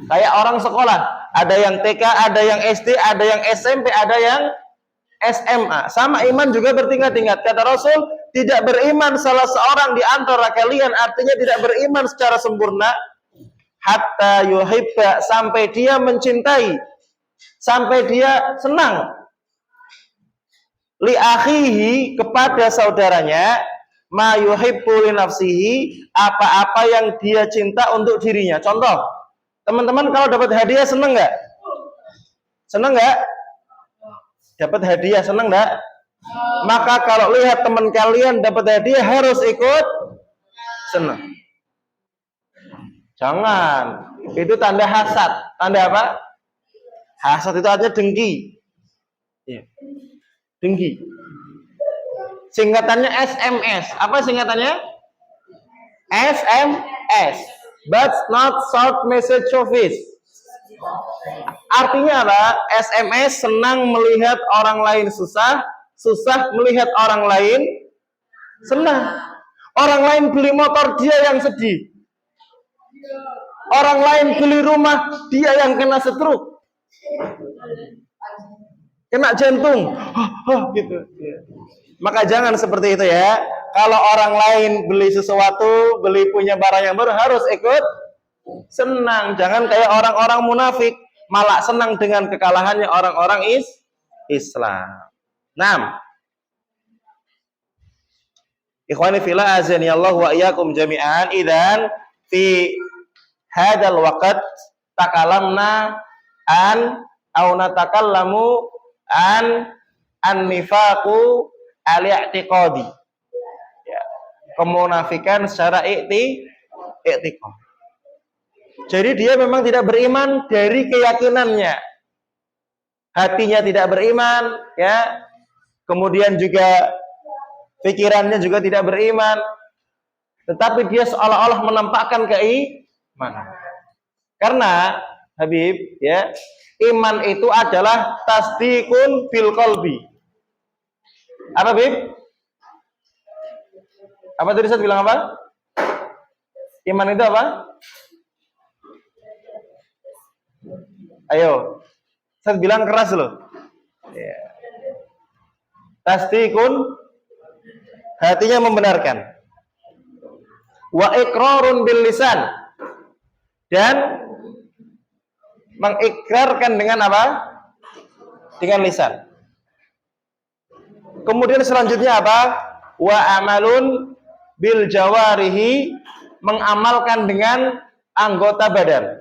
A: Kayak orang sekolah, ada yang TK, ada yang SD, ada yang SMP, ada yang SMA. Sama iman juga bertingkat-tingkat. Kata Rasul, tidak beriman salah seorang di antara kalian, artinya tidak beriman secara sempurna, hatta yuhibba, sampai dia mencintai, sampai dia senang, li akhihi, kepada saudaranya, ma yuhibbu li nafsihi, apa-apa yang dia cinta untuk dirinya. Contoh, teman-teman kalau dapat hadiah seneng nggak? Seneng nggak? Dapat hadiah seneng nggak? Maka kalau lihat teman kalian dapat hadiah harus ikut seneng. Jangan, itu tanda hasad. Tanda apa? Hasad itu artinya dengki. Ya. Dengki. Singkatannya SMS. Apa singkatannya? SMS. But not short message service. Artinya apa? SMS senang melihat orang lain susah, susah melihat orang lain senang. Orang lain beli motor, dia yang sedih. Orang lain beli rumah, dia yang kena stroke, kena jantung, gitu. Maka jangan seperti itu ya. Kalau orang lain beli sesuatu, beli punya barang yang baru, harus ikut senang. Jangan kayak orang-orang munafik, malah senang dengan kekalahannya orang-orang Islam. 6. Ikhwani fillah azani Allah wa iyyakum jami'an. Idzan fi hadzal waqt takalamna an au natakallamu an nifaqu al-i'tiqadi. Ya, kemunafikan secara i'tiqad. Jadi dia memang tidak beriman dari keyakinannya. Hatinya tidak beriman, ya. Kemudian juga pikirannya juga tidak beriman. Tetapi dia seolah-olah menampakkan keimanan. Karena Habib, ya, iman itu adalah tasdikun bil qalbi. Apa, Habib? Apa tadi saya bilang apa? Iman itu apa? Ayo, saya bilang keras loh. Ya. Tasdikun, hatinya membenarkan. Wa iqrarun bil lisan, dan mengikrarkan dengan apa? Dengan lisan. Kemudian selanjutnya apa? Wa amalun bil jawarihi, mengamalkan dengan anggota badan.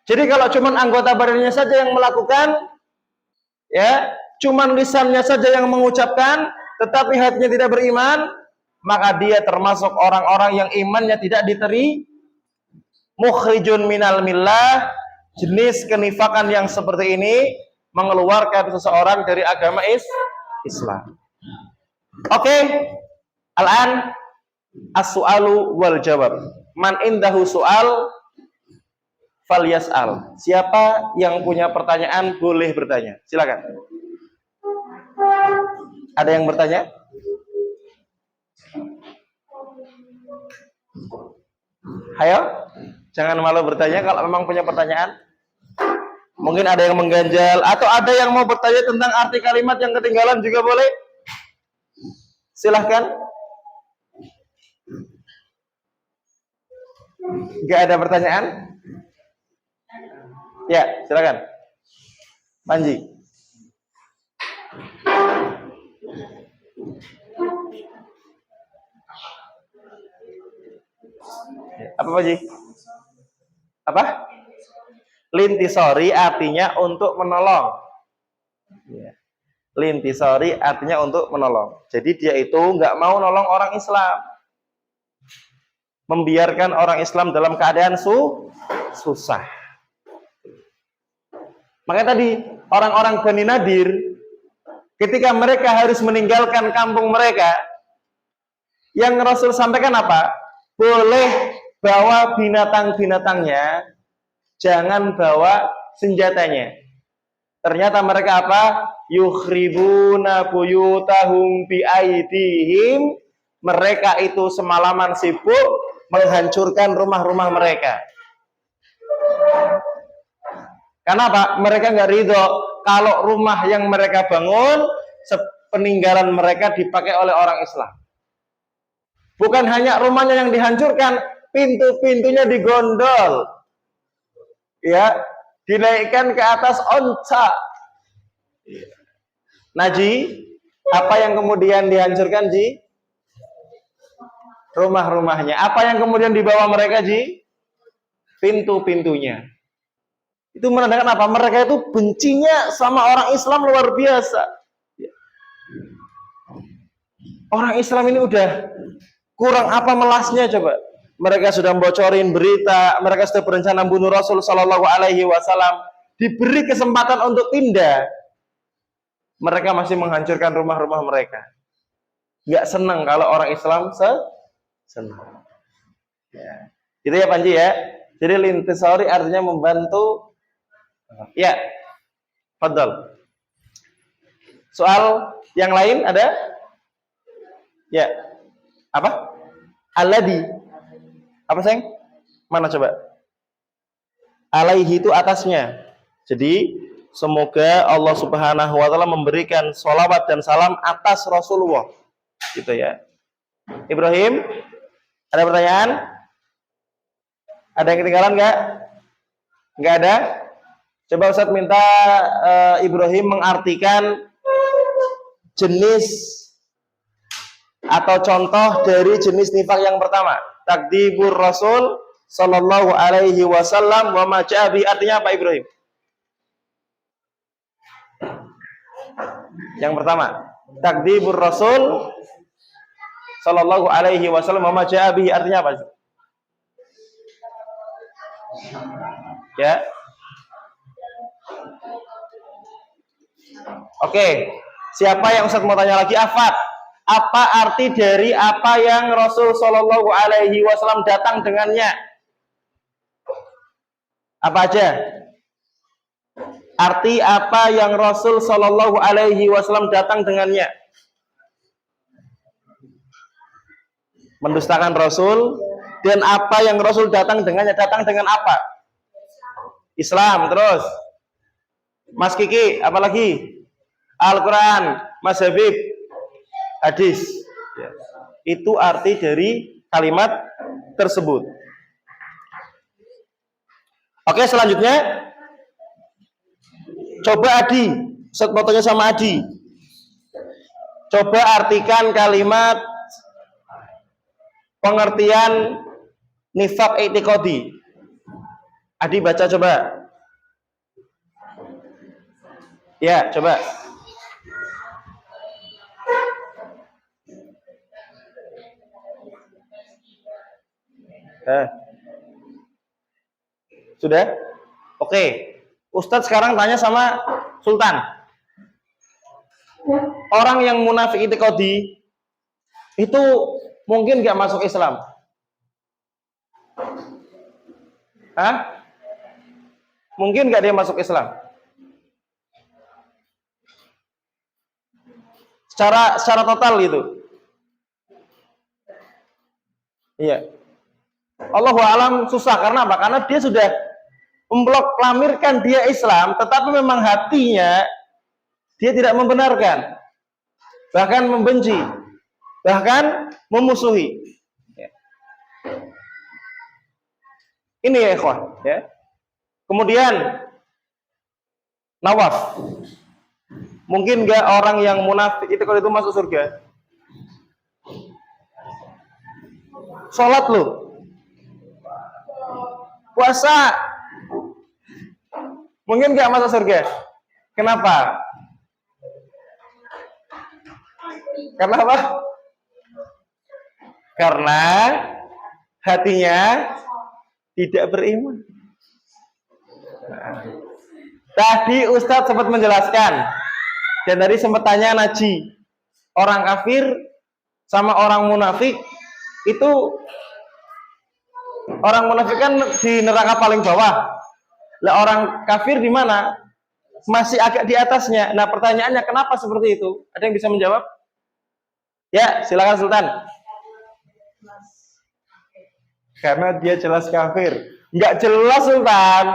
A: Jadi kalau cuman anggota badannya saja yang melakukan, ya, cuman lisannya saja yang mengucapkan, tetapi hatinya tidak beriman, maka dia termasuk orang-orang yang imannya tidak diteri, mukhrijun minal millah. Jenis kenifakan yang seperti ini mengeluarkan seseorang dari agama Islam. Oke, al-an as-su'alu wal jawab. Man indahu su'al falyas'al. Siapa yang punya pertanyaan boleh bertanya. Silakan. Ada yang bertanya? Ayo, jangan malu bertanya kalau memang punya pertanyaan. Mungkin ada yang mengganjal atau ada yang mau bertanya tentang arti kalimat yang ketinggalan juga boleh. Silahkan. Gak ada pertanyaan? Ya, silakan. Panji. Apa Panji? Apa? Lintisori artinya untuk menolong. Lintisori artinya untuk menolong. Jadi dia itu nggak mau nolong orang Islam, membiarkan orang Islam dalam keadaan susah. Makanya tadi orang-orang Bani Nadir, ketika mereka harus meninggalkan kampung mereka, yang Rasul sampaikan apa? Boleh bawa binatang-binatangnya, jangan bawa senjatanya. Ternyata mereka apa? Yukhribuna buyutahum bi aidihim. Mereka itu semalaman sibuk menghancurkan rumah-rumah mereka. Kenapa? Mereka nggak ridho kalau rumah yang mereka bangun peninggalan mereka dipakai oleh orang Islam. Bukan hanya rumahnya yang dihancurkan, pintu-pintunya digondol, ya, dinaikkan ke atas onca. Naji, apa yang kemudian dihancurkan, Ji? Rumah-rumahnya. Apa yang kemudian dibawa mereka, Ji? Pintu-pintunya. Itu menandakan apa? Mereka itu bencinya sama orang Islam luar biasa. Orang Islam ini udah kurang apa melasnya coba. Mereka sudah bocorin berita, mereka sudah berencana bunuh Rasul Shallallahu Alaihi Wasallam. Diberi kesempatan untuk tindak, mereka masih menghancurkan rumah-rumah mereka. Gak senang kalau orang Islam senang. Ya. Itu ya Panji ya. Jadi lintisori artinya membantu. Ya, fadal. Soal yang lain ada? Ya. Apa? Alladhi. Apa sayang? Mana coba? Alaihi itu atasnya. Jadi semoga Allah Subhanahu wa taala memberikan sholawat dan salam atas Rasulullah. Gitu ya. Ibrahim, ada pertanyaan? Ada yang ketinggalan nggak? Nggak ada? Coba Ustaz minta Ibrahim mengartikan jenis atau contoh dari jenis nifak yang pertama. Takdzibur Rasul Sallallahu Alaihi Wasallam wa majabi, artinya apa Ibrahim? Yang pertama, takdzibur Rasul Sallallahu Alaihi Wasallam wa majabi, artinya apa? Ya. Oke, siapa yang Ustaz mau tanya lagi? Afat, apa arti dari apa yang Rasul Shallallahu Alaihi Wasallam datang dengannya? Apa aja? Arti apa yang Rasul Shallallahu Alaihi Wasallam datang dengannya? Mendustakan Rasul. Dan apa yang Rasul datang dengannya? Datang dengan apa? Islam. Terus Mas Kiki, apa lagi? Al-Quran, Mas Habib, hadis. Ya. Itu arti dari kalimat tersebut. Oke, selanjutnya coba Adi, Ustaz fotonya sama Adi. Coba artikan kalimat pengertian nifaq i'tiqadi. Adi baca coba. Ya, coba. Sudah? Oke. Ustadz sekarang tanya sama Sultan. Orang yang munafik i'tiqadi itu mungkin gak masuk Islam? Hah? Mungkin gak dia masuk Islam? Secara total gitu. Iya. Allahu a'lam susah karena apa? Karena dia sudah memproklamirkan dia Islam, tetapi memang hatinya dia tidak membenarkan, bahkan membenci, bahkan memusuhi. Ini ya ikhwan, ya. Kemudian Nawaf, mungkin nggak orang yang munafik itu kalau itu masuk surga? Sholat loh, puasa, mungkin nggak masuk surga? Kenapa? Kenapa? Karena hatinya tidak beriman. Tadi Ustadz sempat menjelaskan, dan tadi sempat tanya Naji, orang kafir sama orang munafik itu, orang munafik kan di neraka paling bawah, lah orang kafir di mana? Masih agak di atasnya. Nah pertanyaannya kenapa seperti itu? Ada yang bisa menjawab? Ya silakan Sultan.
B: Karena dia jelas kafir. Enggak jelas Sultan.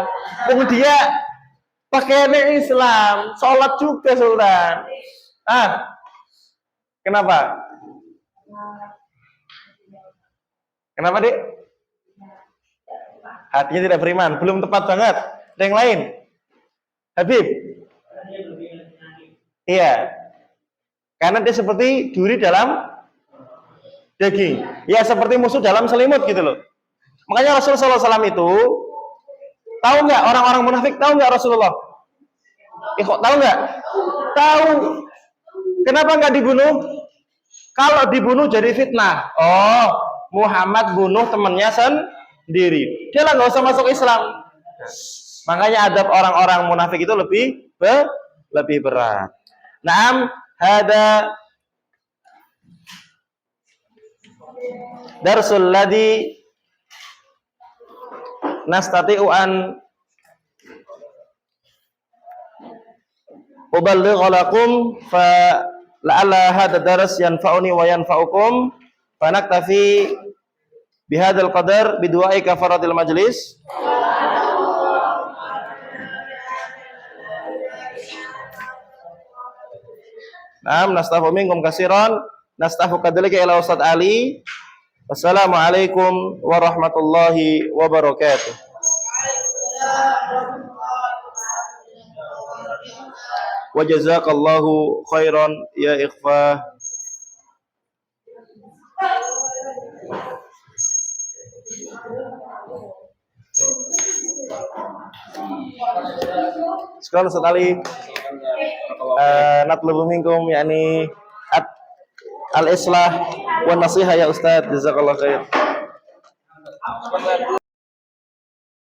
B: Dia pakaiannya Islam, sholat juga Sultan. Kenapa? Kenapa, Dik? Hatinya tidak beriman, belum tepat banget. Ada yang lain? Habib? Iya. Karena dia seperti duri dalam daging. Ya seperti musuh dalam selimut gitu loh. Makanya Rasulullah SAW itu tahu nggak orang-orang munafik, tahu nggak Rasulullah? Kok tahu nggak? Tahu. Kenapa nggak dibunuh? Kalau dibunuh jadi fitnah. Oh, Muhammad bunuh temannya sendiri. Dia lah nggak usah masuk Islam. Makanya adab orang-orang munafik itu lebih berat. Naam, hada darsul ladzi nastati'u an uballigha lakum fa la'alla hadha dars yanfa'uni wa yanfa'ukum fa naktafi bihadzal qadar bidu'ai kafaratil majlis. Naam, nastaghfiru minkum katsiran, nastaghfiru kadzalika ila Ustaz Ali. Wassalamualaikum warahmatullahi wabarakatuh. Wa jazakallahu khairan ya ikhwah. Sekarang Ustaz Ali natlubu minkum yakni al-islah wa nasiha ya Ustaz, jazakallahu khair.